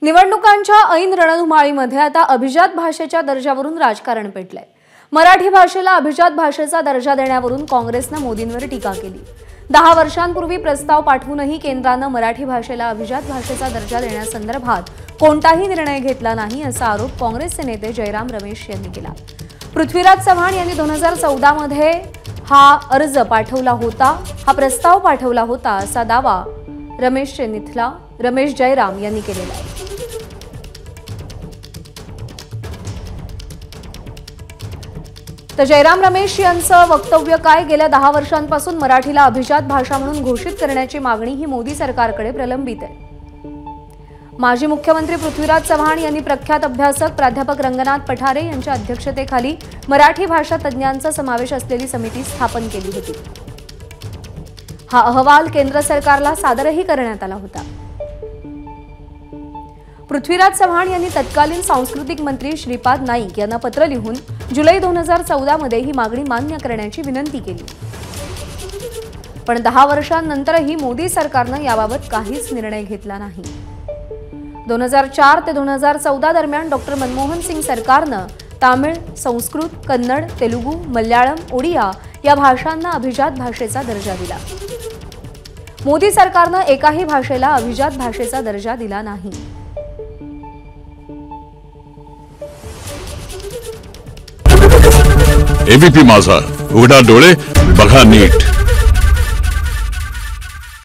निवडणुकांच्या ऐन रणधुमाळीमध्ये आता अभिजात भाषेच्या दर्जावरून राजकारण पेटलंय। मराठी भाषेला अभिजात भाषेचा दर्जा देण्यावरून काँग्रेसने मोदींवर टीका केली। 10 वर्षांपूर्वी प्रस्ताव पाठवूनही केंद्राने मराठी भाषेला अभिजात भाषेचा दर्जा देण्यासंदर्भात कोणताही निर्णय घेतला नाही असा आरोप काँग्रेसचे नेते जयराम रमेश यांनी केला। पृथ्वीराज चव्हाण यांनी 2014 मध्ये हा अर्ज पाठवला होता, हा प्रस्ताव पाठवला होता असा दावा रमेश जयराम यांनी केलेला आहे। तर जयराम रमेश यांचं वक्तव्य काय? गेल्या 10 वर्षांपासून मराठीला अभिजात भाषा म्हणून घोषित करण्याची मागणी ही मोदी सरकारकडे प्रलंबित आहे। माजी मुख्यमंत्री पृथ्वीराज चव्हाण यांनी प्रख्यात अभ्यासक प्राध्यापक रंगनाथ पठारे यांच्या अध्यक्षतेखाली मराठी भाषा तज्ञांचा समावेश असलेली समिती स्थापन केली होती। हा अहवाल केंद्र सरकारला सादरही करण्यात आला होता। पृथ्वीराज चव्हाण यांनी तत्कालीन सांस्कृतिक मंत्री श्रीपाद नाईक यांना पत्र लिहून जुलै 2014 मध्ये ही मागणी मान्य करण्याची विनंती केली। पण 10 वर्षांनंतरही मोदी सरकारने याबाबत काहीच निर्णय घेतला नाही। 2004 ते 2014 दरम्यान डॉक्टर मनमोहन सिंग सरकारने तामिळ, संस्कृत, कन्नड, तेलुगू, मल्याळम, ओडिया या भाषांना अभिजात भाषेचा दर्जा दिला। मोदी सरकारने एकाही भाषेला अभिजात भाषेचा दर्जा दिला नाही। एबीपी माझा, उघडा डोळे बघा नीट।